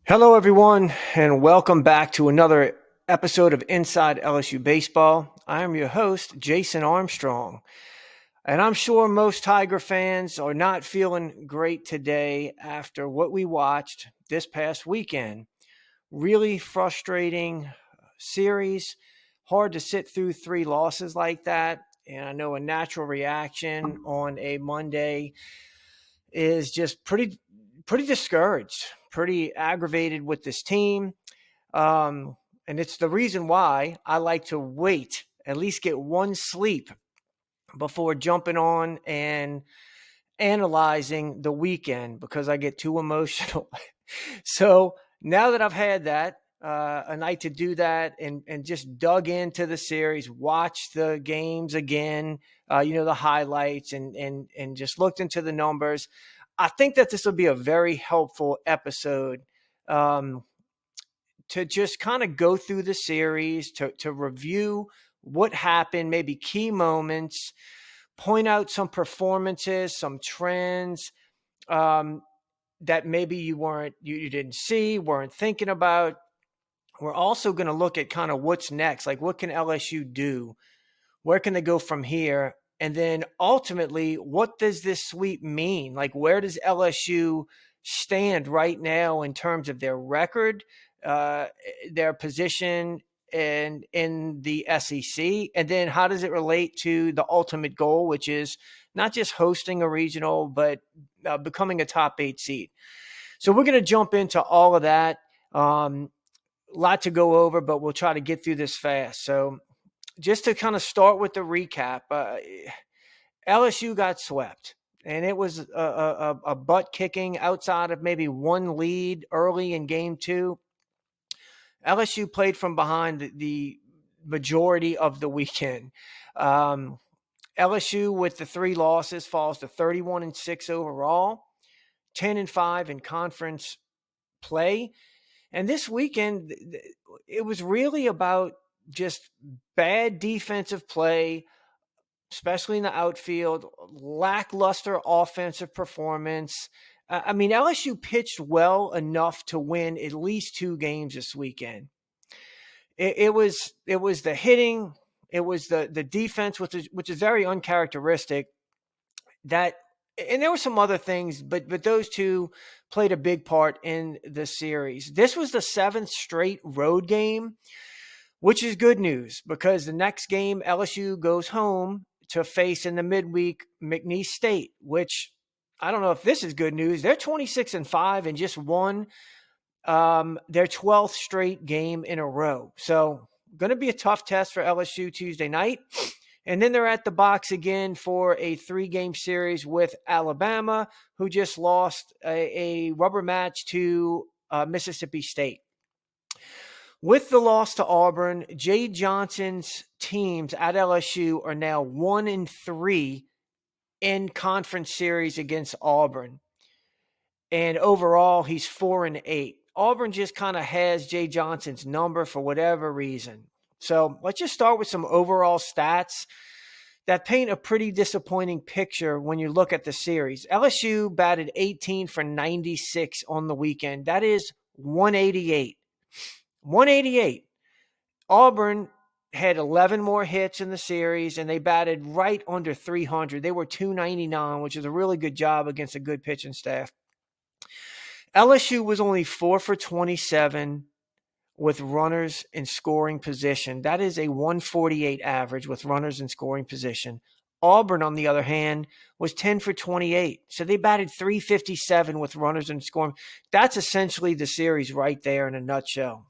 Hello, everyone, and welcome back to another episode of Inside LSU Baseball. I am your host, Jason Armstrong, and I'm sure most Tiger fans are not feeling great today after what we watched this past weekend. Really frustrating series, hard to sit through three losses like that. And I know a natural reaction on a Monday is just pretty discouraged, pretty aggravated with this team. And it's the reason why I like to wait, at least get one sleep before jumping on and analyzing the weekend because I get too emotional. So now that I've had that, a night to do that and just dug into the series, watched the games again, the highlights and just looked into the numbers. I think that this will be a very helpful episode to just kind of go through the series, to review what happened, maybe key moments, point out some performances, some trends that maybe you didn't see, weren't thinking about. We're also going to look at kind of what's next, like what can LSU do? Where can they go from here? And then ultimately, what does this sweep mean? Like, where does LSU stand right now in terms of their record, uh, their position in the SEC? And then how does it relate to the ultimate goal, which is not just hosting a regional, but becoming a top 8 seed? So we're going to jump into all of that. A lot to go over, but we'll try to get through this fast. So just to kind of start with the recap, LSU got swept, and it was a butt kicking outside of maybe one lead early in game two. LSU played from behind the majority of the weekend. LSU with the three losses falls to 31-6 overall, 10-5 in conference play. And this weekend, it was really about just bad defensive play, especially in the outfield, lackluster offensive performance. I mean, LSU pitched well enough to win at least two games this weekend. It was the hitting, it was the defense, which is very uncharacteristic. That and there were some other things, but those two played a big part in the series. This was the seventh straight road game, which is good news because the next game LSU goes home to face in the midweek McNeese State, which I don't know if this is good news. They're 26-5 and just won their 12th straight game in a row. So going to be a tough test for LSU Tuesday night. And then they're at the box again for a 3-game series with Alabama, who just lost a rubber match to Mississippi State. With the loss to Auburn, Jay Johnson's teams at LSU are now 1-3 in conference series against Auburn. And overall, he's 4-8. Auburn just kind of has Jay Johnson's number for whatever reason. So let's just start with some overall stats that paint a pretty disappointing picture when you look at the series. LSU batted 18 for 96 on the weekend. That is 188. 188. Auburn had 11 more hits in the series, and they batted right under 300. They were 299, which is a really good job against a good pitching staff. LSU was only 4 for 27 with runners in scoring position. That is a 148 average with runners in scoring position. Auburn, on the other hand, was 10 for 28. So they batted 357 with runners in scoring. That's essentially the series right there in a nutshell.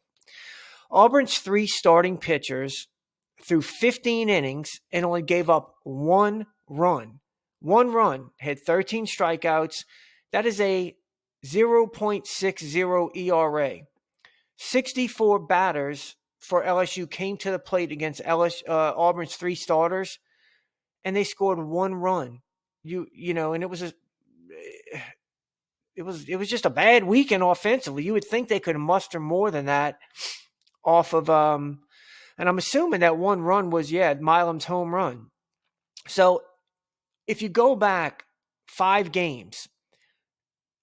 Auburn's 3 starting pitchers threw 15 innings and only gave up 1 run. 1 run, had 13 strikeouts. That is a 0.60 ERA. 64 batters for LSU came to the plate against Auburn's 3 starters, and they scored 1 run. And it was just a bad weekend offensively. You would think they could muster more than that off of and I'm assuming that 1 run was Milam's home run. So if you go back 5 games,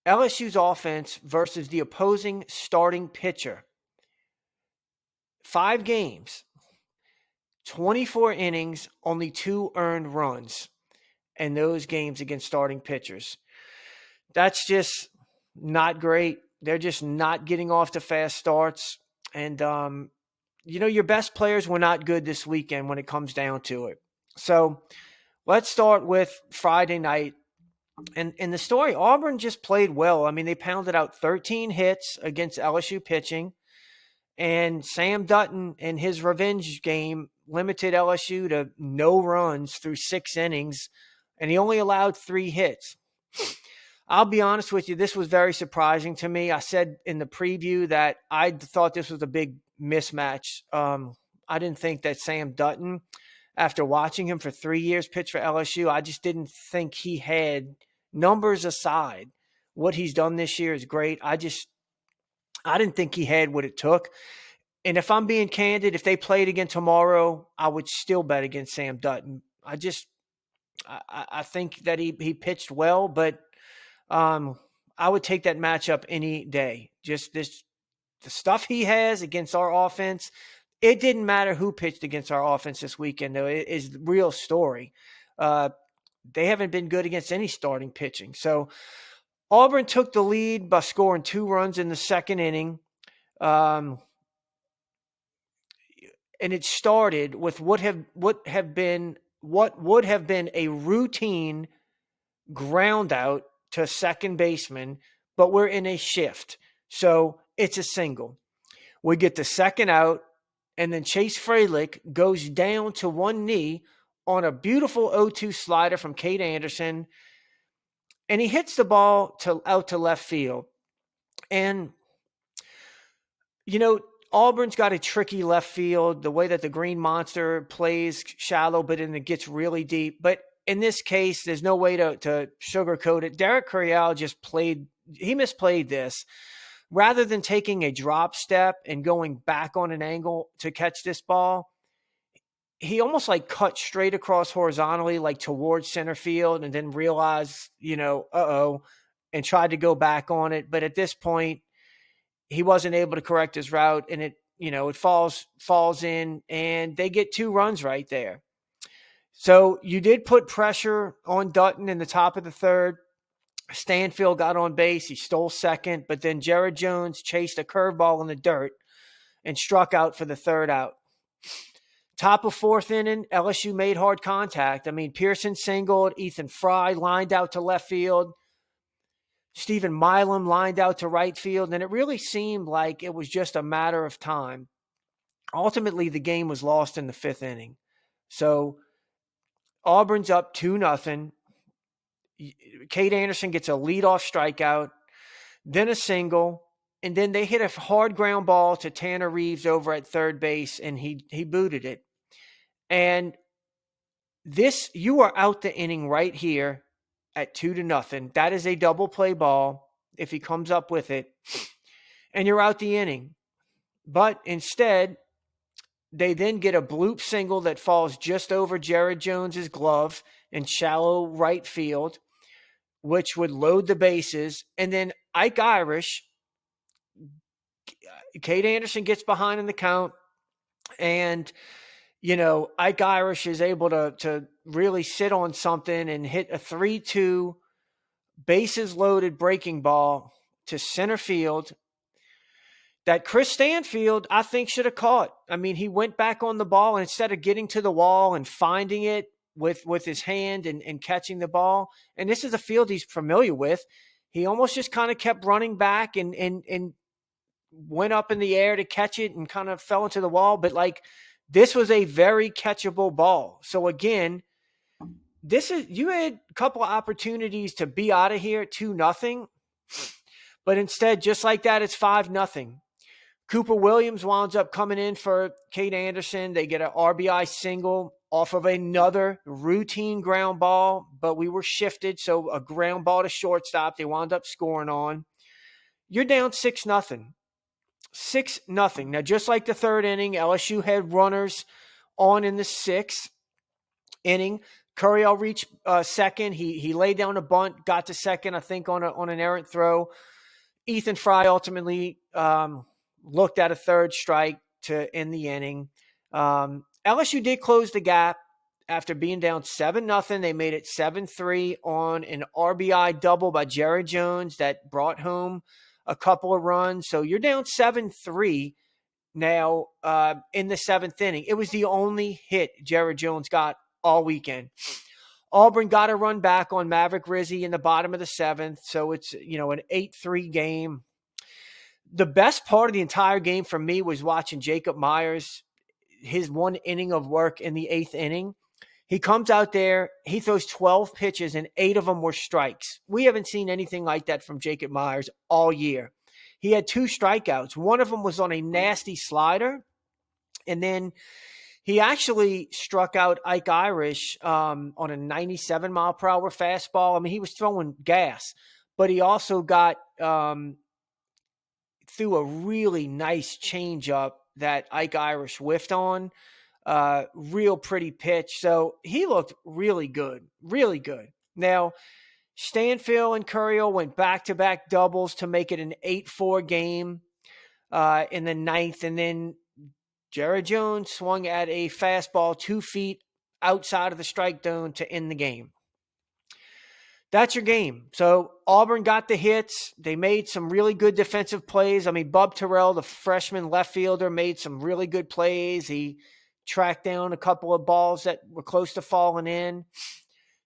LSU's offense versus the opposing starting pitcher. 5 games, 24 innings, only 2 earned runs in those games against starting pitchers. That's just not great. They're just not getting off to fast starts. And, your best players were not good this weekend when it comes down to it. So let's start with Friday night. And in the story, Auburn just played well. I mean, they pounded out 13 hits against LSU pitching. And Sam Dutton in his revenge game limited LSU to no runs through 6 innings, and he only allowed 3 hits. I'll be honest with you, this was very surprising to me. I said in the preview that I thought this was a big mismatch. I didn't think that Sam Dutton, after watching him for 3 years pitch for LSU, I just didn't think he had, numbers aside, what he's done this year is great. I didn't think he had what it took. And if I'm being candid, if they played again tomorrow, I would still bet against Sam Dutton. I think that he pitched well, but I would take that matchup any day. Just the stuff he has against our offense. It didn't matter who pitched against our offense this weekend, though. It is the real story. They haven't been good against any starting pitching. So Auburn took the lead by scoring 2 runs in the second inning. And it started with what would have been a routine ground out to second baseman, but we're in a shift. So it's a single. We get the second out, and then Chase Fralick goes down to one knee on a beautiful 0-2 slider from Cade Anderson, and he hits the ball out to left field. And, Auburn's got a tricky left field, the way that the Green Monster plays shallow, but then it gets really deep. But in this case, there's no way to sugarcoat it. Derek Curiel he misplayed this. Rather than taking a drop step and going back on an angle to catch this ball, he almost cut straight across horizontally, towards center field, and then realized, and tried to go back on it. But at this point, he wasn't able to correct his route, and it falls in, and they get 2 runs right there. So you did put pressure on Dutton in the top of the third. Stanfield got on base. He stole second, but then Jared Jones chased a curveball in the dirt and struck out for the third out. Top of fourth inning, LSU made hard contact. I mean, Pearson singled, Ethan Fry lined out to left field, Stephen Milam lined out to right field, and it really seemed like it was just a matter of time. Ultimately, the game was lost in the 5th inning. So Auburn's up 2-0. Cade Anderson gets a leadoff strikeout, then a single, and then they hit a hard ground ball to Tanner Reeves over at third base, and he booted it. And you are out the inning right here at 2-0. That is a double play ball if he comes up with it, and you're out the inning. But instead, they then get a bloop single that falls just over Jared Jones's glove in shallow right field, which would load the bases. And then Ike Irish, Cade Anderson gets behind in the count, and Ike Irish is able to really sit on something and hit a 3-2 bases loaded breaking ball to center field that Chris Stanfield, I think, should have caught. I mean, he went back on the ball, and instead of getting to the wall and finding it with his hand and catching the ball, and this is a field he's familiar with, he almost just kind of kept running back and went up in the air to catch it and kind of fell into the wall. But this was a very catchable ball. So again, you had a couple of opportunities to be out of here 2-0, but instead, just like that, it's 5-0. Cooper Williams winds up coming in for Cade Anderson. They get an RBI single off of another routine ground ball, but we were shifted, so a ground ball to shortstop they wound up scoring on. You're down 6-0. 6-0. Now, just like the third inning, LSU had runners on in the 6th inning. Curiel reached second. He laid down a bunt, got to second, I think, on an errant throw. Ethan Fry ultimately looked at a third strike to end the inning. LSU did close the gap after being down 7-0. They made it 7-3 on an RBI double by Jared Jones that brought home a couple of runs. So you're down 7-3 now in the seventh inning. It was the only hit Jared Jones got all weekend. Auburn got a run back on Maverick Rizzi in the bottom of the seventh. So it's, an 8-3 game. The best part of the entire game for me was watching Jacob Myers, his one inning of work in the eighth inning. He comes out there, he throws 12 pitches, and 8 of them were strikes. We haven't seen anything like that from Jacob Myers all year. He had 2 strikeouts. One of them was on a nasty slider, and then he actually struck out Ike Irish on a 97-mile-per-hour fastball. I mean, he was throwing gas, but he also got threw a really nice changeup that Ike Irish whiffed on. Real pretty pitch. So he looked really good, really good. Now, Stanfield and Curiel went back-to-back doubles to make it an 8-4 game in the ninth, and then Jared Jones swung at a fastball 2 feet outside of the strike zone to end the game. That's your game. So Auburn got the hits. They made some really good defensive plays. I mean, Bub Terrell, the freshman left fielder, made some really good plays. He tracked down a couple of balls that were close to falling in.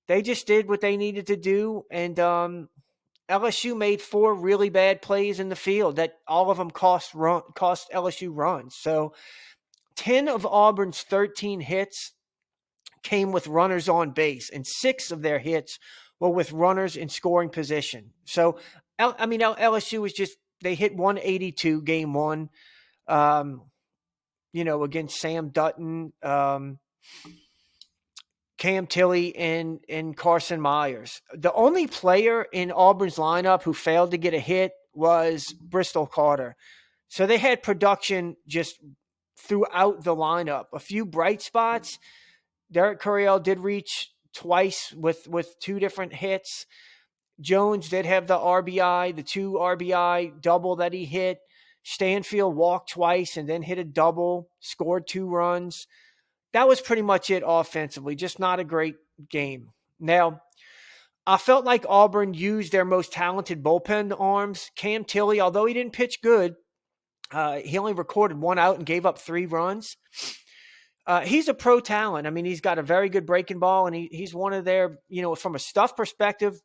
They just did what they needed to do, and LSU made 4 really bad plays in the field that all of them cost LSU runs. So 10 of Auburn's 13 hits came with runners on base, and 6 of their hits were with runners in scoring position. So, LSU was just, they hit 182 game one, against Sam Dutton, Cam Tilley, and Carson Myers. The only player in Auburn's lineup who failed to get a hit was Bristol Carter. So they had production just throughout the lineup. A few bright spots. Derek Curiel did reach twice with 2 different hits. Jones did have the RBI, the 2 RBI double that he hit. Stanfield walked twice and then hit a double, scored 2 runs. That was pretty much it offensively, just not a great game. Now, I felt like Auburn used their most talented bullpen arms. Cam Tilley, although he didn't pitch good, he only recorded 1 out and gave up 3 runs. He's a pro talent. I mean, he's got a very good breaking ball, and he's one of their, from a stuff perspective,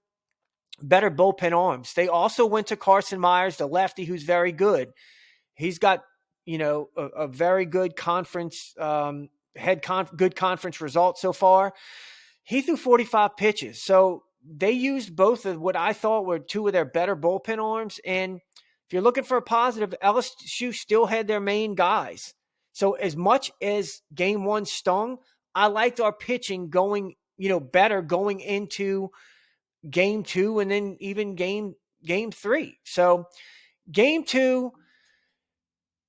better bullpen arms. They also went to Carson Myers, the lefty, who's very good. He's got, a very good conference, good conference result so far. He threw 45 pitches. So they used both of what I thought were 2 of their better bullpen arms. And if you're looking for a positive, LSU still had their main guys. So as much as game 1 stung, I liked our pitching going, better going into game 2 and then even game 3. So game 2,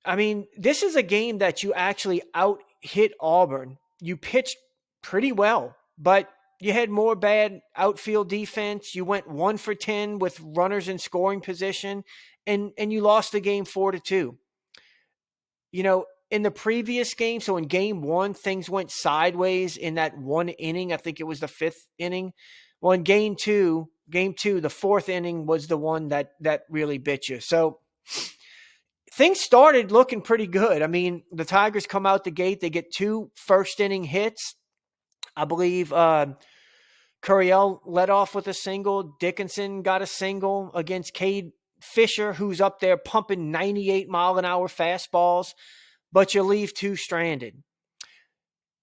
I mean, this is a game that you actually out-hit Auburn. You pitched pretty well, but you had more bad outfield defense. You went 1 for 10 with runners in scoring position, and you lost the game 4-2. In the previous game, so in game 1, things went sideways in that 1 inning. I think it was the 5th inning. Well, in game 2, the 4th inning was the one that really bit you. So things started looking pretty good. I mean, the Tigers come out the gate. They get 2 first-inning hits. I believe Curiel led off with a single. Dickinson got a single against Cade Fisher, who's up there pumping 98-mile-an-hour fastballs, but you leave 2 stranded.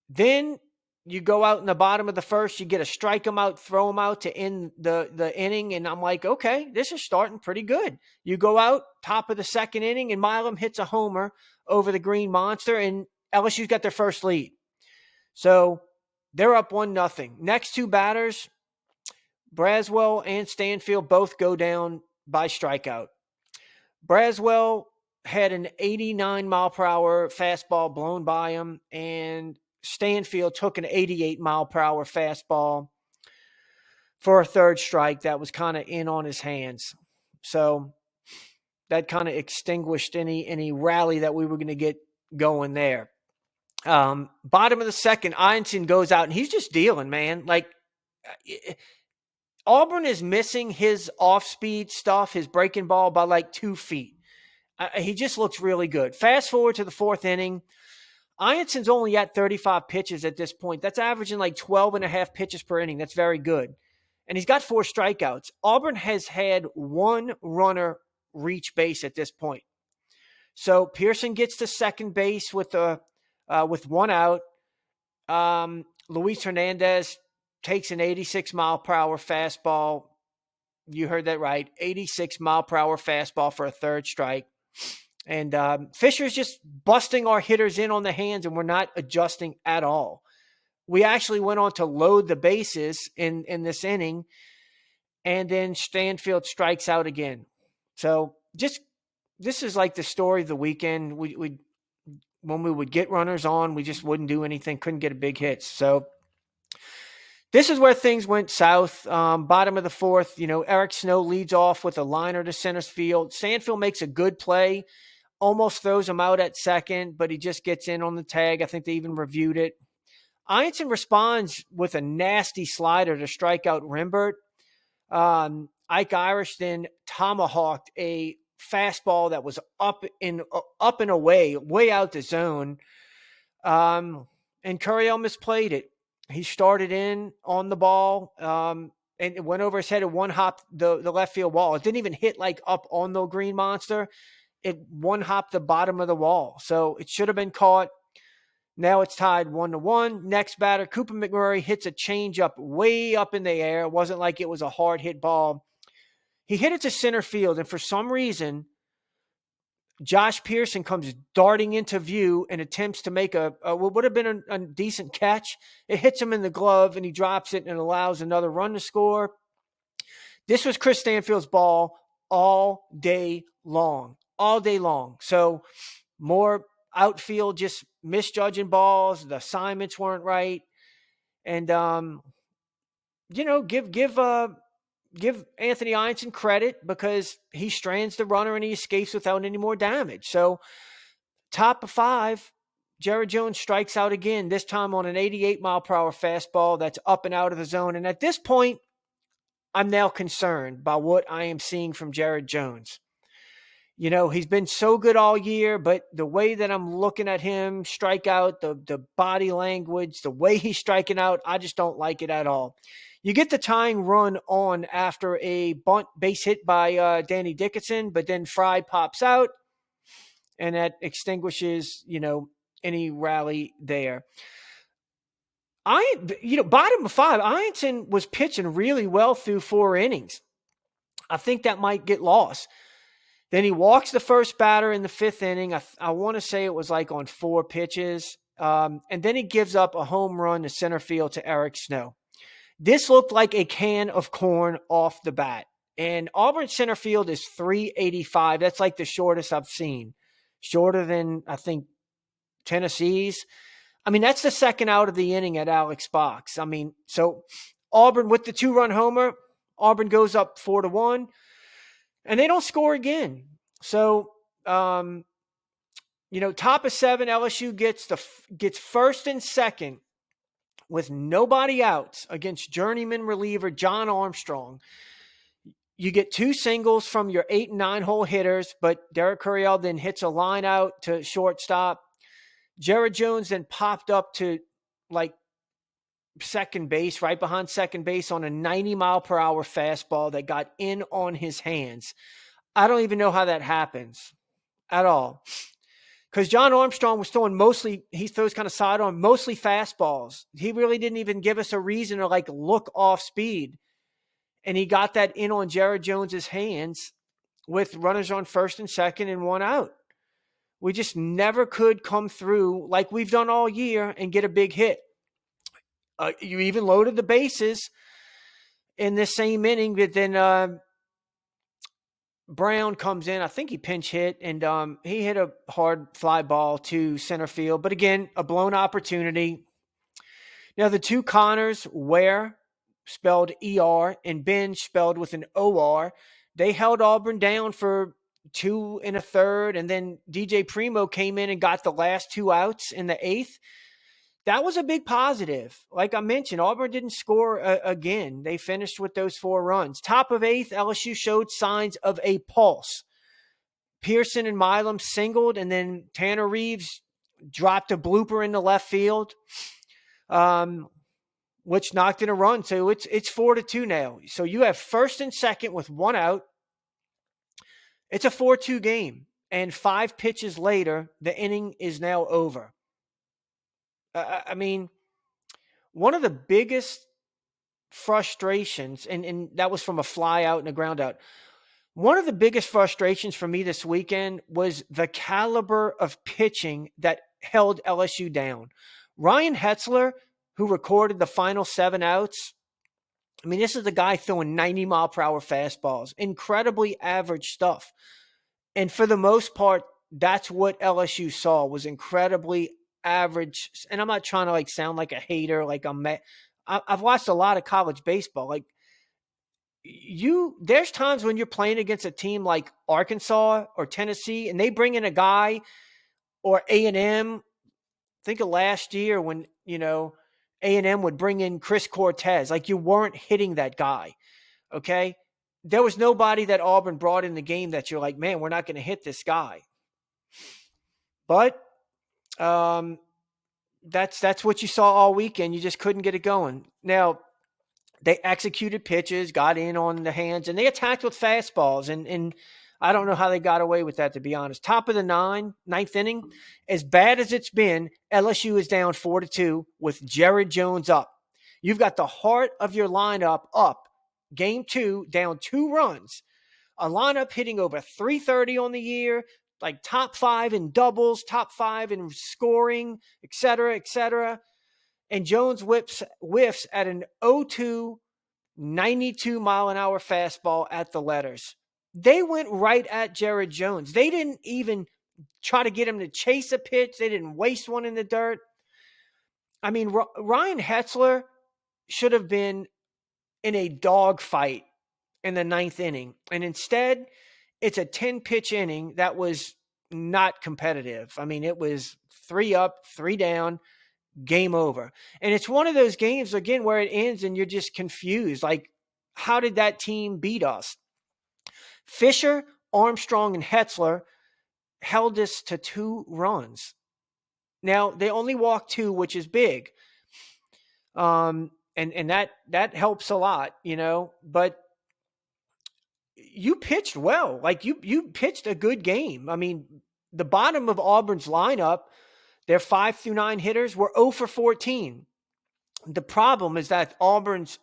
Then you go out in the bottom of the first, you get a strike them out, throw them out to end the inning, and I'm like, okay, this is starting pretty good. You go out, top of the 2nd inning, and Milam hits a homer over the Green Monster, and LSU's got their first lead. So they're up 1-0. Next 2 batters, Braswell and Stanfield both go down by strikeout. Braswell had an 89-mile-per-hour fastball blown by him, and Stanfield took an 88-mile-per-hour fastball for a third strike that was kind of in on his hands. So that kind of extinguished any rally that we were going to get going there. Bottom of the second, Einstein goes out, and he's just dealing, man. Like, Auburn is missing his off-speed stuff, his breaking ball, by like 2 feet. He just looks really good. Fast forward to the fourth inning. Ionson's only at 35 pitches at this point. That's averaging like 12 and a half pitches per inning. That's very good. And he's got 4 strikeouts. Auburn has had 1 runner reach base at this point. So Pearson gets to second base with 1 out. Luis Hernandez takes an 86-mile-per-hour fastball. You heard that right. 86-mile-per-hour fastball for a third strike. And Fisher's just busting our hitters in on the hands, and we're not adjusting at all. We actually went on to load the bases in this inning, and then Stanfield strikes out again. So this is like the story of the weekend. We when we would get runners on, we just wouldn't do anything, couldn't get a big hit. So this is where things went south. Bottom of the fourth, Eric Snow leads off with a liner to center field. Stanfield makes a good play, almost throws him out at second, but he just gets in on the tag. I think they even reviewed it. Ianson responds with a nasty slider to strike out Rimbert. Ike Irish then tomahawked a fastball that was up and away, way out the zone. And Curiel misplayed it. He started in on the ball, and it went over his head and one-hopped the left field wall. It didn't even hit like up on the Green Monster. It one-hopped the bottom of the wall. So it should have been caught. Now it's tied 1-1. Next batter, Cooper McMurray hits a changeup way up in the air. It wasn't like it was a hard hit ball. He hit it to center field, and for some reason, Josh Pearson comes darting into view and attempts to make what would have been a decent catch. It hits him in the glove, and he drops it and allows another run to score. This was Chris Stanfield's ball all day long. So more outfield just misjudging balls. The assignments weren't right. And, give Anthony Ianson credit because he strands the runner and he escapes without any more damage. So top of 5, Jared Jones strikes out again, this time on an 88-mile-per-hour fastball that's up and out of the zone. And at this point, I'm now concerned by what I am seeing from Jared Jones. He's been so good all year, but the way that I'm looking at him strike out, the body language, the way he's striking out, I just don't like it at all. You get the tying run on after a bunt base hit by Danny Dickinson, but then Fry pops out, and that extinguishes, any rally there. Bottom of 5, Ianson was pitching really well through 4 innings. I think that might get lost. Then he walks the first batter in the 5th inning. I want to say it was like on 4 pitches. And then he gives up a home run to center field to Eric Snow. This looked like a can of corn off the bat. And Auburn center field is 385. That's like the shortest I've seen. Shorter than, I think, Tennessee's. That's the second out of the inning at Alex Box. So Auburn with the 2-run homer, Auburn goes up 4-1. And they don't score again. So, top of 7, LSU gets first and second with nobody out against journeyman reliever John Armstrong. You get 2 singles from your 8 and 9 hole hitters, but Derek Curiel then hits a line out to shortstop. Jared Jones then popped up to like second base, right behind second base on a 90-mile-per-hour fastball that got in on his hands. I don't even know how that happens at all. Because John Armstrong was throwing he throws kind of sidearm, mostly fastballs. He really didn't even give us a reason to look off speed. And he got that in on Jared Jones's hands with runners on first and second and 1 out. We just never could come through like we've done all year and get a big hit. You even loaded the bases in this same inning, but then Brown comes in. I think he pinch hit, and he hit a hard fly ball to center field. But again, a blown opportunity. Now, the two Connors, Ware, spelled ER, and Binge, spelled with an OR, they held Auburn down for 2 1/3, and then DJ Primo came in and got the last 2 outs in the 8th. That was a big positive. Like I mentioned, Auburn didn't score again. They finished with those 4 runs. Top of 8th, LSU showed signs of a pulse. Pearson and Milam singled, and then Tanner Reeves dropped a blooper in the left field, which knocked in a run. So it's 4-2 now. So you have first and second with 1 out. It's a 4-2 game. And 5 pitches later, the inning is now over. I mean, one of the biggest frustrations, and that was from a fly out and a ground out. One of the biggest frustrations for me this weekend was the caliber of pitching that held LSU down. Ryan Hetzler, who recorded the final 7 outs, I mean, this is the guy throwing 90-mile-per-hour fastballs, incredibly average stuff. And for the most part, that's what LSU saw, was incredibly average. And I'm not trying to sound like a hater, like I'm mad. I've watched a lot of college baseball. There's times when you're playing against a team like Arkansas or Tennessee, and they bring in a guy, or A&M. Think of last year when, A&M would bring in Chris Cortez. You weren't hitting that guy, okay? There was nobody that Auburn brought in the game that you're like, man, we're not going to hit this guy. But that's what you saw all weekend. You just couldn't get it going. Now, they executed pitches, got in on the hands, and they attacked with fastballs. And I don't know how they got away with that, to be honest. Top of the ninth inning, as bad as it's been, LSU is down 4-2 with Jared Jones up. You've got the heart of your lineup up. Game 2, down 2 runs. A lineup hitting over 330 on the year, top 5 in doubles, top 5 in scoring, et cetera, et cetera. And Jones whiffs at an 0-2, 92-mile-an-hour fastball at the letters. They went right at Jared Jones. They didn't even try to get him to chase a pitch. They didn't waste one in the dirt. I mean, Ryan Hetzler should have been in a dogfight in the 9th inning. And instead, it's a 10-pitch inning that was not competitive. I mean, it was 3 up, 3 down, game over. And it's one of those games, again, where it ends and you're just confused. How did that team beat us? Fisher, Armstrong, and Hetzler held us to 2 runs. Now, they only walked 2, which is big. And that helps a lot, but you pitched well. You pitched a good game. I mean, the bottom of Auburn's lineup, their 5 through 9 hitters were 0 for 14. The problem is that Auburn's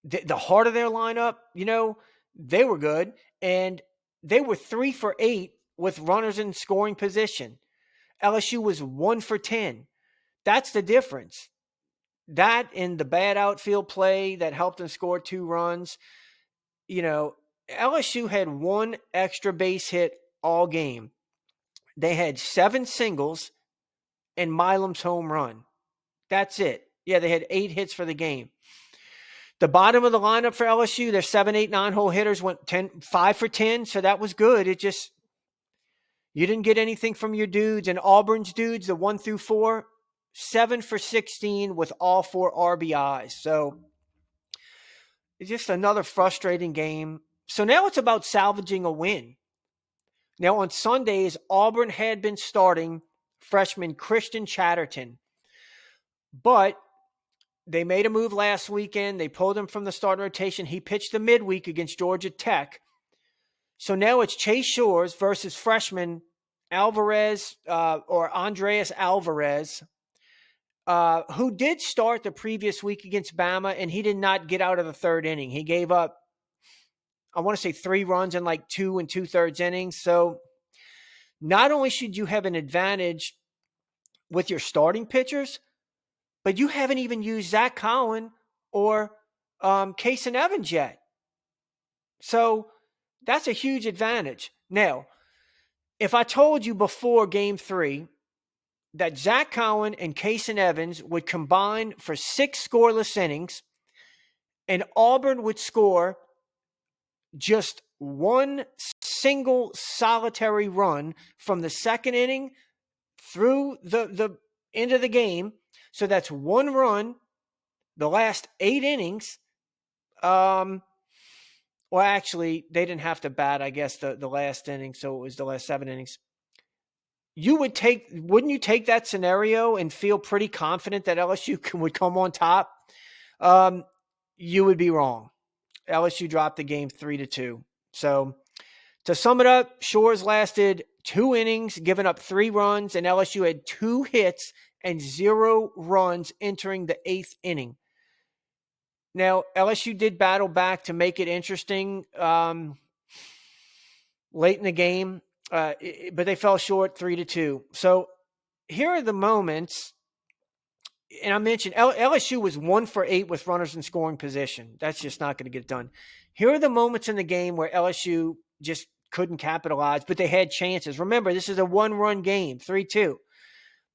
the heart of their lineup, they were good, and they were 3 for 8 with runners in scoring position. LSU was 1 for 10. That's the difference. That and the bad outfield play that helped them score 2 runs. LSU had 1 extra base hit all game. They had 7 singles and Milam's home run. That's it. Yeah, they had 8 hits for the game. The bottom of the lineup for LSU, their 7, 8, 9-hole hitters went 5 for 10, so that was good. It just, you didn't get anything from your dudes. And Auburn's dudes, the 1 through 4, 7 for 16 with all 4 RBIs. So it's just another frustrating game. So now it's about salvaging a win. Now on Sundays, Auburn had been starting freshman Christian Chatterton. But they made a move last weekend. They pulled him from the starting rotation. He pitched the midweek against Georgia Tech. So now it's Chase Shores versus freshman Alvarez or Andreas Alvarez, who did start the previous week against Bama, and he did not get out of the 3rd inning. He gave up, I want to say, 3 runs in 2 2/3 innings. So not only should you have an advantage with your starting pitchers, but you haven't even used Zach Cowan or Kason Evans yet. So that's a huge advantage. Now, if I told you before Game 3 that Zach Cowan and Kason Evans would combine for 6 scoreless innings, and Auburn would score just one single solitary run from the second inning through the end of the game. So that's one run the last 8 innings. Well, actually, they didn't have to bat, I guess, the last inning, so it was the last 7 innings. Wouldn't you take that scenario and feel pretty confident that LSU would come on top? You would be wrong. LSU dropped the game 3-2. So to sum it up, Shores lasted 2 innings, giving up 3 runs, and LSU had 2 hits and 0 runs entering the 8th inning. Now, LSU did battle back to make it interesting late in the game, but they fell short 3-2. So here are the moments, and I mentioned LSU was 1 for 8 with runners in scoring position. That's just not going to get done. Here are the moments in the game where LSU just couldn't capitalize, but they had chances. Remember, this is a 1-run game, 3-2.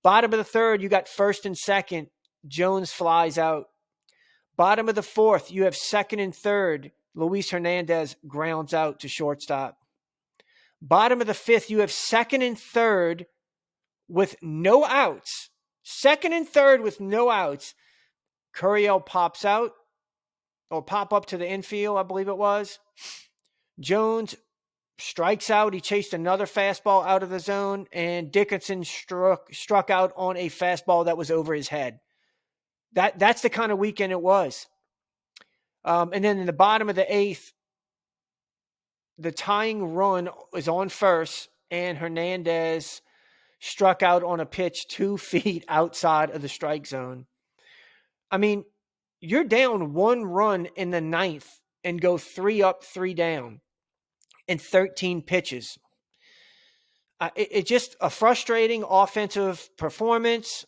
Bottom of the 3rd, you got 1st and 2nd. Jones flies out. Bottom of the 4th, you have 2nd and 3rd. Luis Hernandez grounds out to shortstop. Bottom of the 5th, you have 2nd and 3rd with no outs. 2nd and 3rd with no outs. Curiel pops out, or pop up to the infield, I believe it was. Jones strikes out. He chased another fastball out of the zone, and Dickinson struck out on a fastball that was over his head. That's the kind of weekend it was. And then in the bottom of the 8th, the tying run was on first, and Hernandez struck out on a pitch 2 feet outside of the strike zone. I mean, you're down 1 run in the 9th and go 3 up, 3 down in 13 pitches. It's just a frustrating offensive performance,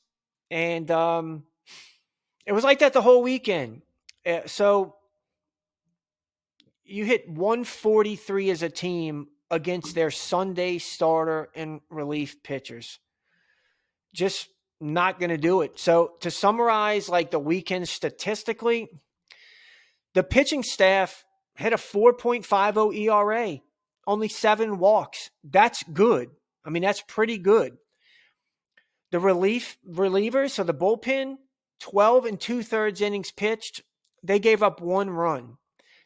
and it was like that the whole weekend. So you hit 143 as a team against their Sunday starter and relief pitchers. Just not going to do it. So to summarize like the weekend statistically, the pitching staff had a 4.50 ERA, only 7 walks. That's good. I mean, that's pretty good. The relievers, so the bullpen, 12 2/3 innings pitched, they gave up 1 run.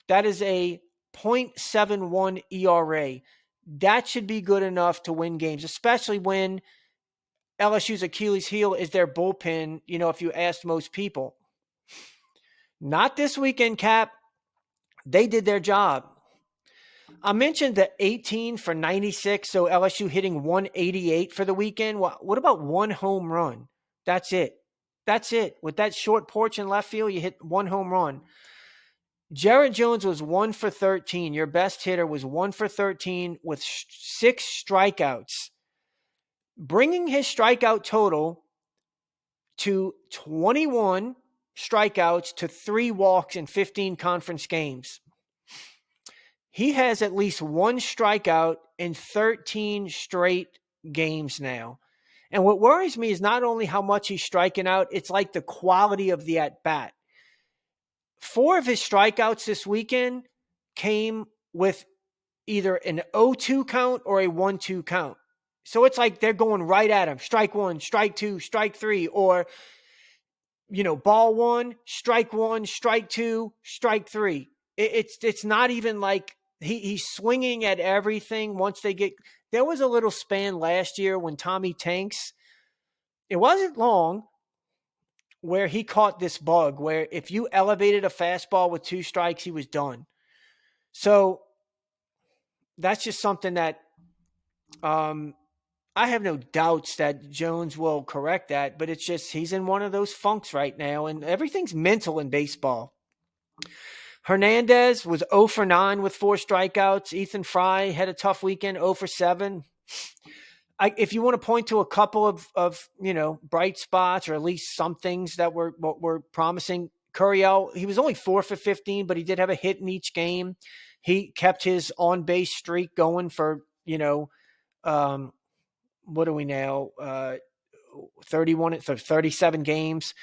That is a .71 ERA. That should be good enough to win games, especially when LSU's Achilles heel is their bullpen, if you asked most people. Not this weekend, Cap. They did their job. I mentioned the 18 for 96, so LSU hitting 188 for the weekend. What about 1 home run? That's it. With that short porch in left field, you hit 1 home run. Jared Jones was 1 for 13. Your best hitter was 1 for 13 with 6 strikeouts, bringing his strikeout total to 21 strikeouts to 3 walks in 15 conference games. He has at least 1 strikeout in 13 straight games now. And what worries me is not only how much he's striking out, it's like the quality of the at-bat. 4 of his strikeouts this weekend came with either an 0-2 count or a 1-2 count. So it's like they're going right at him. Strike 1, strike 2, strike 3, or, ball 1, strike 1, strike 2, strike 3. It's not even like he's swinging at everything once they get. There was a little span last year when Tommy Tanks, it wasn't long, where he caught this bug where if you elevated a fastball with 2 strikes, he was done. So that's just something that I have no doubts that Jones will correct that, but it's just he's in one of those funks right now, and everything's mental in baseball. Hernandez was 0 for 9 with 4 strikeouts. Ethan Fry had a tough weekend, 0 for 7. If you want to point to a couple of bright spots or at least some things that were promising, Curiel, he was only 4 for 15, but he did have a hit in each game. He kept his on-base streak going for, what are we now? 31, 37 games.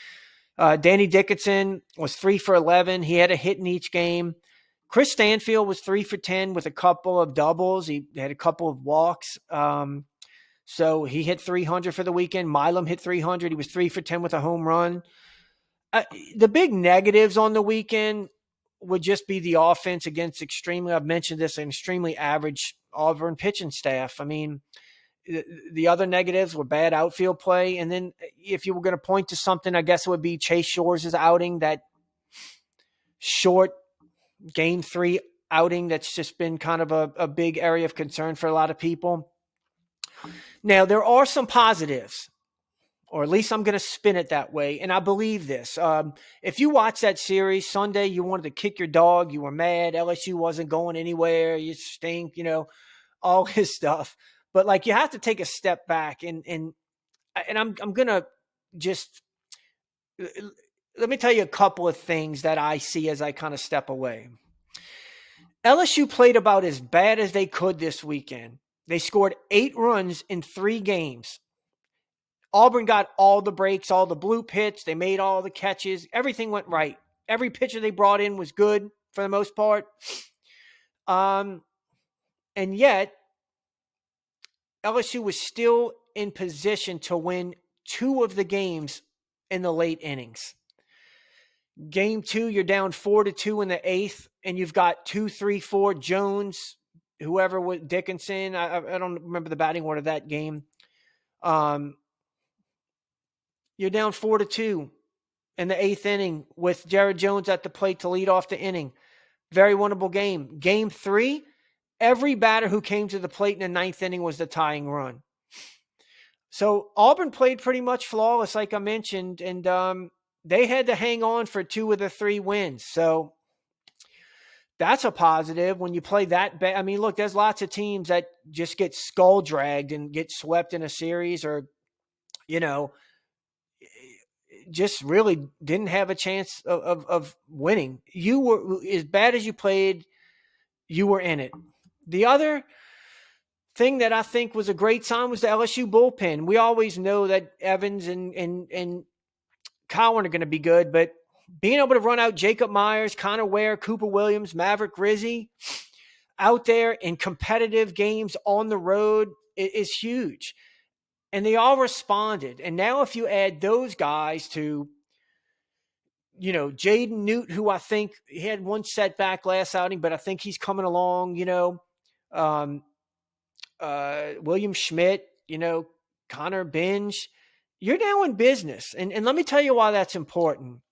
Danny Dickinson was 3 for 11. He had a hit in each game. Chris Stanfield was 3 for 10 with a couple of doubles. He had a couple of walks. So he hit 300 for the weekend. Milam hit 300. He was 3 for 10 with a home run. The big negatives on the weekend would just be the offense against I've mentioned this, an extremely average Auburn pitching staff. I mean, the other negatives were bad outfield play. And then if you were going to point to something, I guess it would be Chase Shores' outing, that short game 3 outing that's just been kind of a big area of concern for a lot of people. Now, there are some positives, or at least I'm going to spin it that way, and I believe this. If you watch that series Sunday, you wanted to kick your dog, you were mad, LSU wasn't going anywhere, you stink, all this stuff. But like, you have to take a step back, and I'm going to just let me tell you a couple of things that I see as I kind of step away. LSU played about as bad as they could this weekend. They scored 8 runs in 3 games. Auburn got all the breaks, all the blue hits. They made all the catches. Everything went right. Every pitcher they brought in was good for the most part. And yet, LSU was still in position to win 2 of the games in the late innings. Game 2, you're down 4-2 in the 8th, and you've got 2, 3, 4 Jones, whoever was Dickinson. I don't remember the batting order of that game. You're down 4-2 in the 8th inning with Jared Jones at the plate to lead off the inning. Very winnable game. Game 3, every batter who came to the plate in the 9th inning was the tying run. So Auburn played pretty much flawless, like I mentioned, and they had to hang on for 2 of the 3 wins. So that's a positive when you play that bad. I mean, look, there's lots of teams that just get skull dragged and get swept in a series, or, just really didn't have a chance of winning. You were, as bad as you played, you were in it. The other thing that I think was a great sign was the LSU bullpen. We always know that Evans and Cowan are going to be good, but being able to run out Jacob Myers, Connor Ware, Cooper Williams, Maverick Rizzi out there in competitive games on the road is huge. And they all responded. And now if you add those guys to, Jaden Newt, who I think he had one setback last outing, but I think he's coming along, William Schmidt, Connor Binge, you're now in business. And let me tell you why that's important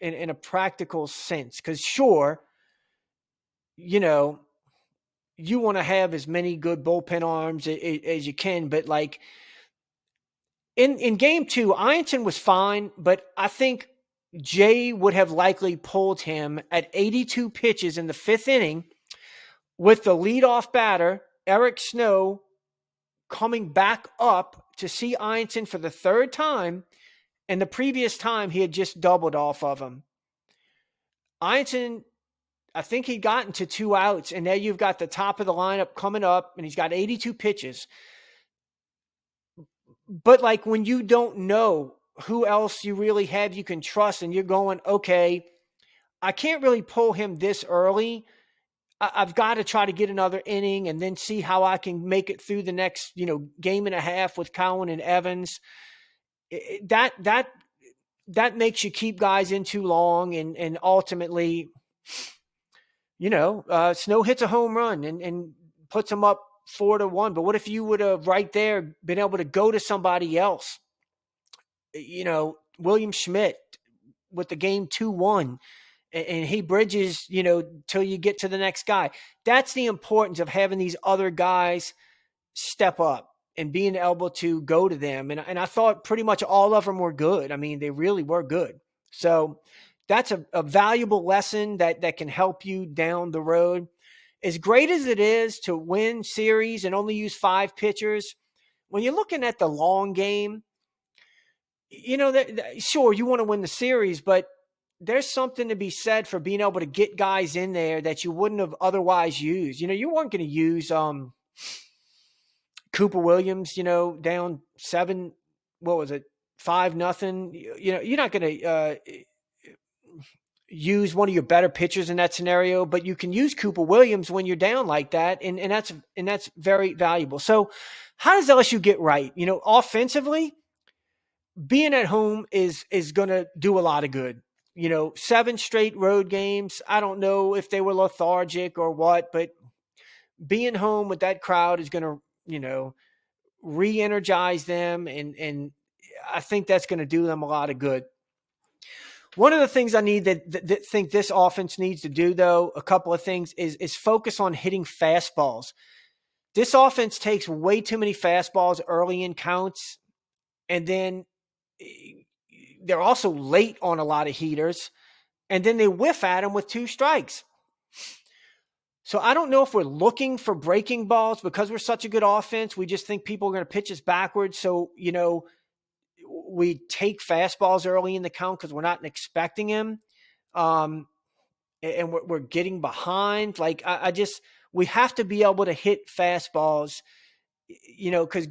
in a practical sense. Because sure, you want to have as many good bullpen arms as you can, but like in game 2, Ianson was fine, but I think Jay would have likely pulled him at 82 pitches in the 5th inning with the leadoff batter, Eric Snow, coming back up to see Ianson for the 3rd time, and the previous time he had just doubled off of him. Ianson, I think he'd gotten to 2 outs, and now you've got the top of the lineup coming up, and he's got 82 pitches. But like, when you don't know who else you really have you can trust, and you're going, okay, I can't really pull him this early. I've got to try to get another inning and then see how I can make it through the next, game and a half with Cowan and Evans. That makes you keep guys in too long, and ultimately, Snow hits a home run and puts them up 4-1. But what if you would have right there been able to go to somebody else? William Schmidt with the game 2-1, and he bridges, till you get to the next guy. That's the importance of having these other guys step up and being able to go to them. And I thought pretty much all of them were good. I mean, they really were good. So that's a valuable lesson that can help you down the road. As great as it is to win series and only use 5 pitchers, when you're looking at the long game, sure, you want to win the series, but there's something to be said for being able to get guys in there that you wouldn't have otherwise used. You weren't going to use Cooper Williams, down 7, 5-0, you're not going to use one of your better pitchers in that scenario, but you can use Cooper Williams when you're down like that, and that's very valuable. So, how does LSU get right? Offensively, being at home is going to do a lot of good. 7 straight road games. I don't know if they were lethargic or what, but being home with that crowd is going to, re-energize them, and I think that's going to do them a lot of good. One of the things I need that think this offense needs to do, though, a couple of things, is focus on hitting fastballs. This offense takes way too many fastballs early in counts, and then they're also late on a lot of heaters, and then they whiff at them with 2 strikes. So I don't know if we're looking for breaking balls because we're such a good offense. We just think people are going to pitch us backwards. So, we take fastballs early in the count because we're not expecting him. And we're getting behind. Like, we have to be able to hit fastballs, because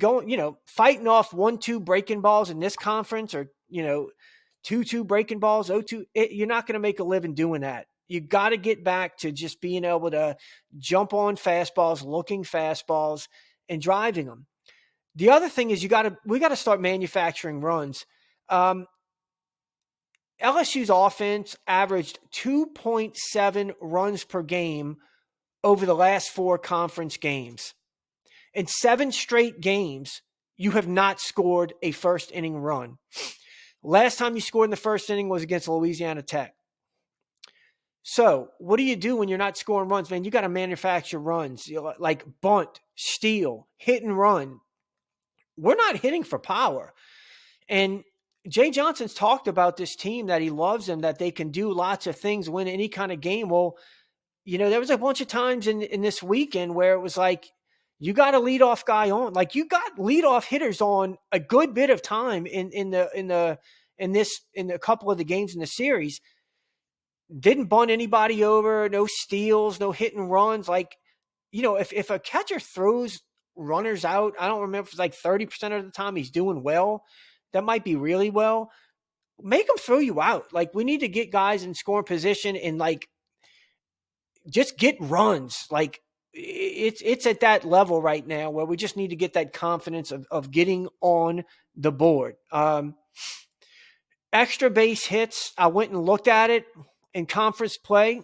fighting off 1-2 breaking balls in this conference, or, 2-2 breaking balls, 0-2, you're not going to make a living doing that. You got to get back to just being able to jump on fastballs, looking fastballs, and driving them. The other thing is we got to start manufacturing runs. LSU's offense averaged 2.7 runs per game over the last 4 conference games. In 7 straight games, you have not scored a first inning run. Last time you scored in the first inning was against Louisiana Tech. So what do you do when you're not scoring runs, man? You got to manufacture runs, like bunt, steal, hit and run. We're not hitting for power. And Jay Johnson's talked about this team, that he loves them, that they can do lots of things, win any kind of game. Well, there was a bunch of times in this weekend where it was like, you got a leadoff guy on. Like, you got leadoff hitters on a good bit of time in a couple of the games in the series. Didn't bunt anybody over, no steals, no hit and runs. Like, if a catcher throws runners out, I don't remember if it's like 30% of the time he's doing well. That might be really well. Make them throw you out. Like, we need to get guys in scoring position and, like, just get runs. Like, it's at that level right now where we just need to get that confidence of getting on the board. Extra base hits, I went and looked at it in conference play.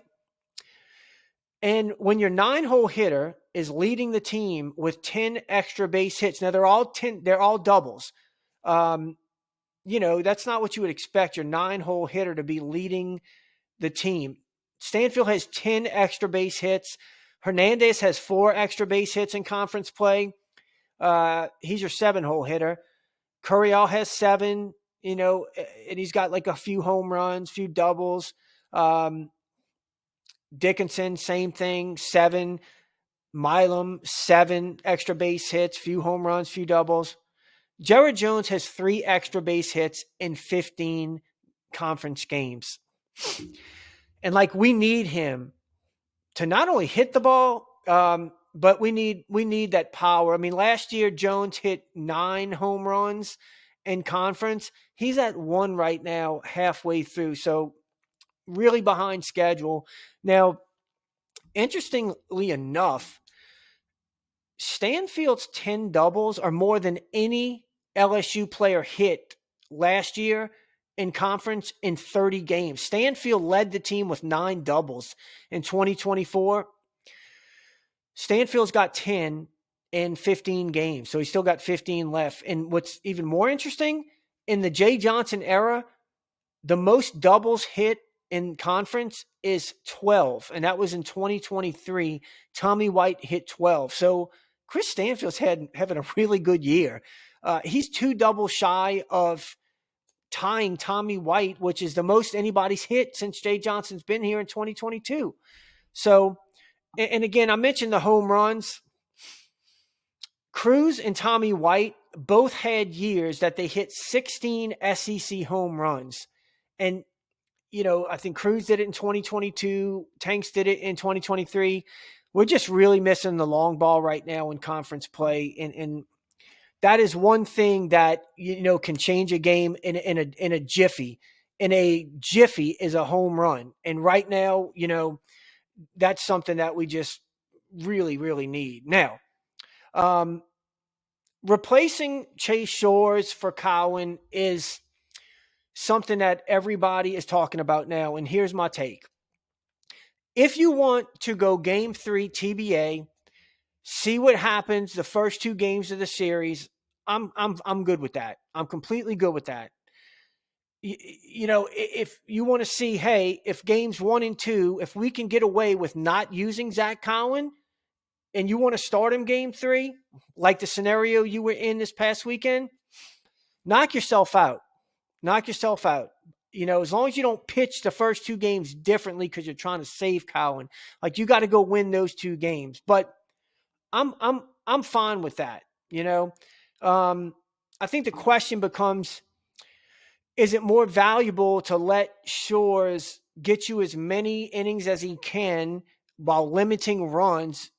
And when your 9-hole hitter is leading the team with 10 extra base hits, now they're all doubles. That's not what you would expect your 9-hole hitter to be leading the team. Stanfield has 10 extra base hits. Hernandez has 4 extra base hits in conference play. He's your 7-hole hitter. Curiel has 7, and he's got like a few home runs, few doubles. Dickinson, same thing, 7. Milam, 7 extra base hits, few home runs, few doubles. Jared Jones has 3 extra base hits in 15 conference games. And, like, we need him to not only hit the ball, but we need that power. I mean, last year Jones hit 9 home runs in conference. He's at 1 right now, halfway through. So really behind schedule. Now, interestingly enough, Stanfield's 10 doubles are more than any LSU player hit last year in conference in 30 games. Stanfield led the team with 9 doubles in 2024. Stanfield's got 10 in 15 games, so he's still got 15 left. And what's even more interesting, in the Jay Johnson era, the most doubles hit in conference is 12, and that was in 2023. Tommy White hit 12. So Chris Stanfield's having a really good year. He's 2 doubles shy of tying Tommy White, which is the most anybody's hit since Jay Johnson's been here in 2022. So, and again, I mentioned the home runs. Cruz and Tommy White both had years that they hit 16 SEC home runs. And, I think Cruz did it in 2022. Tanks did it in 2023. We're just really missing the long ball right now in conference play. And that is one thing that can change a game in a jiffy. In a jiffy is a home run, and right now, that's something that we just really, really need. Now, um, replacing Chase Shores for Cowan is something that everybody is talking about now, and here's my take. If you want to go game 3 TBA, see what happens the first 2 games of the series, I'm good with that. I'm completely good with that. If you want to see, hey, if games 1 and 2, if we can get away with not using Zach Cowan, and you want to start him game 3, like the scenario you were in this past weekend, knock yourself out. Knock yourself out. As long as you don't pitch the first 2 games differently because you're trying to save Cowan, like you got to go win those 2 games. But I'm fine with that. I think the question becomes, is it more valuable to let Shores get you as many innings as he can while limiting runs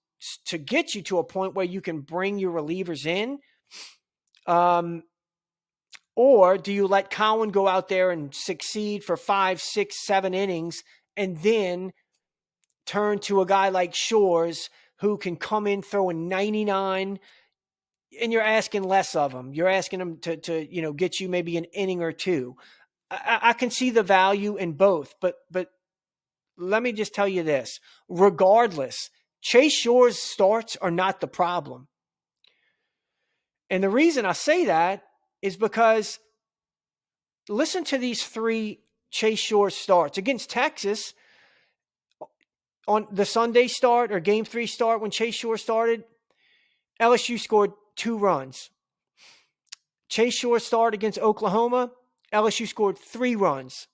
to get you to a point where you can bring your relievers in? Or do you let Cowan go out there and succeed for 5, 6, 7 innings and then turn to a guy like Shores who can come in throwing 99, and you're asking less of him. You're asking him to get you maybe an inning or 2. I can see the value in both, but let me just tell you this. Regardless, Chase Shores starts are not the problem. And the reason I say that is because listen to these 3 Chase Shores starts. Against Texas, on the Sunday start or game 3 start when Chase Shores started, LSU scored 2 runs. Chase Shores start against Oklahoma, LSU scored 3 runs.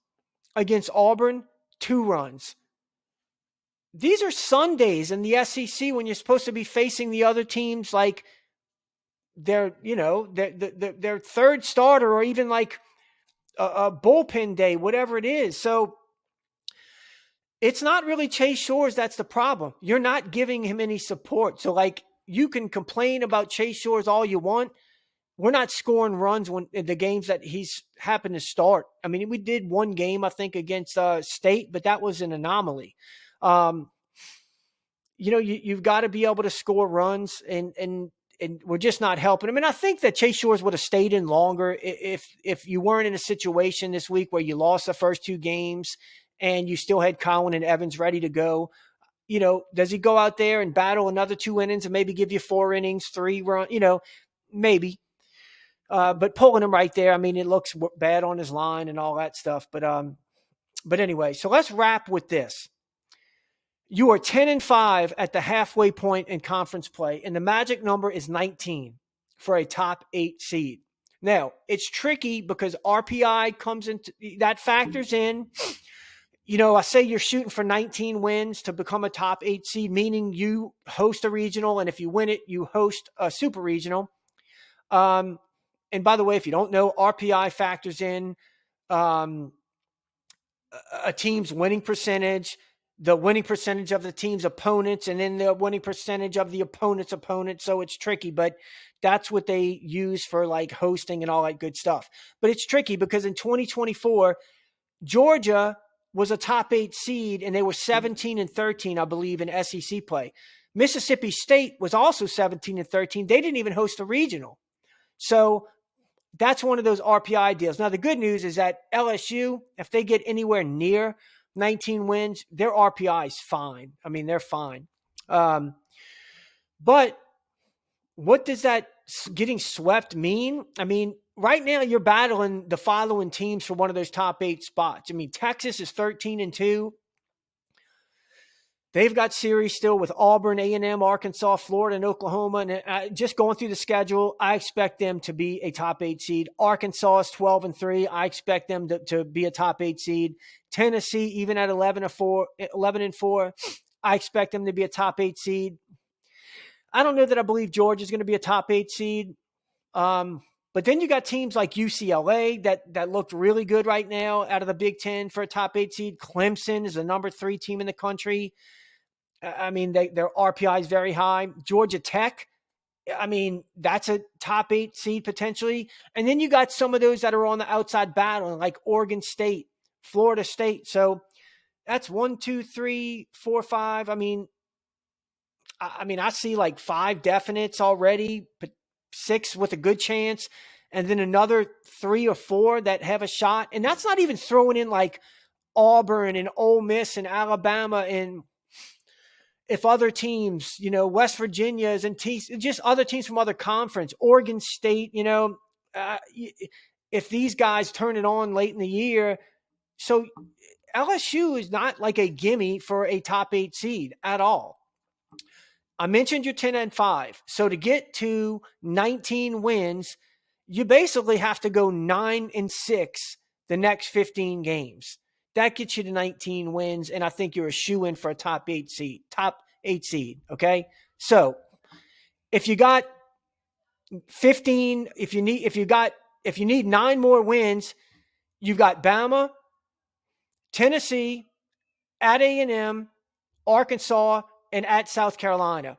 Against Auburn, 2 runs. These are Sundays in the SEC when you're supposed to be facing the other teams like their third starter or even like a bullpen day, whatever it is. So it's not really Chase Shores that's the problem. You're not giving him any support. So like you can complain about Chase Shores all you want. We're not scoring runs when in the games that he's happened to start. I mean, we did 1 game, I think, against State, but that was an anomaly. You've got to be able to score runs, and we're just not helping. I mean, I think that Chase Shores would have stayed in longer if you weren't in a situation this week where you lost the first 2 games and you still had Cowan and Evans ready to go. Does he go out there and battle another 2 innings and maybe give you 4 innings, 3 runs? Maybe. But pulling him right there, I mean, it looks bad on his line and all that stuff. But anyway, so let's wrap with this. You are 10-5 at the halfway point in conference play, and the magic number is 19 for a top 8 seed. Now, it's tricky because RPI comes into that factors in. I say you're shooting for 19 wins to become a top 8 seed, meaning you host a regional, and if you win it, you host a super regional. And by the way, if you don't know, RPI factors in a team's winning percentage, the winning percentage of the team's opponents, and then the winning percentage of the opponent's opponent. So it's tricky, but that's what they use for like hosting and all that good stuff. But it's tricky because in 2024, Georgia was a top 8 seed and they were 17-13, I believe, in SEC play. Mississippi State was also 17-13. They didn't even host a regional. So that's one of those RPI deals. Now, the good news is that LSU, if they get anywhere near 19 wins, their RPI is fine. I mean, they're fine. But what does that getting swept mean? I mean, right now you're battling the following teams for one of those top 8 spots. I mean, Texas is 13-2. They've got series still with Auburn, A&M, Arkansas, Florida, and Oklahoma. And just going through the schedule, I expect them to be a top 8 seed. Arkansas is 12-3. I expect them to be a top 8 seed. Tennessee, even at 11-4, I expect them to be a top 8 seed. I don't know that I believe Georgia is going to be a top 8 seed. But then you got teams like UCLA that looked really good right now out of the Big Ten for a top 8 seed. Clemson is the number 3 team in the country. I mean, their RPI is very high. Georgia Tech, I mean, that's a top 8 seed potentially. And then you got some of those that are on the outside battle, like Oregon State, Florida State. So that's 1, 2, 3, 4, 5. I see like 5 definites already, but 6 with a good chance, and then another 3 or 4 that have a shot. And that's not even throwing in like Auburn and Ole Miss and Alabama, and if other teams, West Virginia's and just other teams from other conference, Oregon State, uh, if these guys turn it on late in the year. So LSU is not like a gimme for a top 8 seed at all. I mentioned you're 10-5. So to get to 19 wins, you basically have to go 9-6 the next 15 games. That gets you to 19 wins, and I think you're a shoe-in for a top 8 seed. Okay? So if you got 15, if you need 9 more wins, you've got Bama, Tennessee, at A&M, Arkansas, and at South Carolina.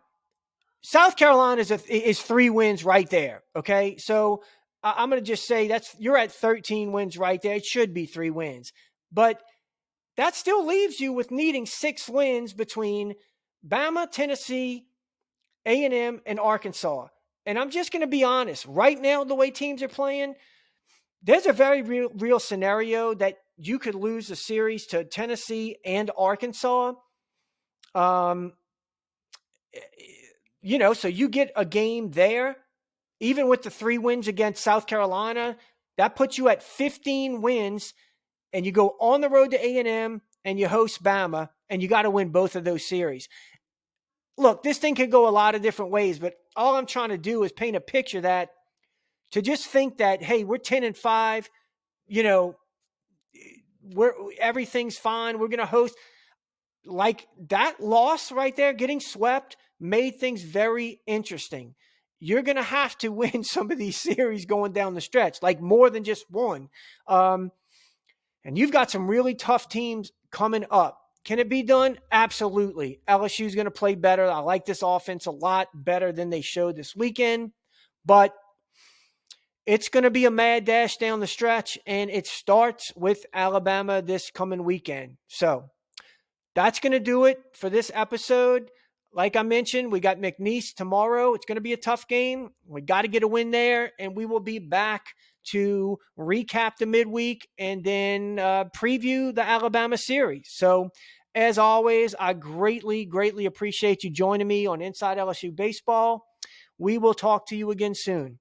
South Carolina is 3 wins right there. Okay, so I'm going to just say you're at 13 wins right there. It should be 3 wins, but that still leaves you with needing 6 wins between Bama, Tennessee, A&M, and Arkansas. And I'm just going to be honest. Right now, the way teams are playing, there's a very real scenario that you could lose the series to Tennessee and Arkansas. So you get a game there, even with the 3 wins against South Carolina, that puts you at 15 wins, and you go on the road to A&M and you host Bama, and you got to win both of those series. Look, this thing could go a lot of different ways, but all I'm trying to do is paint a picture that to just think that, hey, we're 10-5, everything's fine. We're going to host. Like that loss right there, getting swept, made things very interesting. You're going to have to win some of these series going down the stretch, like more than just one. And you've got some really tough teams coming up. Can it be done? Absolutely. LSU is going to play better. I like this offense a lot better than they showed this weekend, but it's going to be a mad dash down the stretch, and it starts with Alabama this coming weekend. So that's going to do it for this episode. Like I mentioned, we got McNeese tomorrow. It's going to be a tough game. We got to get a win there, and we will be back to recap the midweek and then preview the Alabama series. So, as always, I greatly, greatly appreciate you joining me on Inside LSU Baseball. We will talk to you again soon.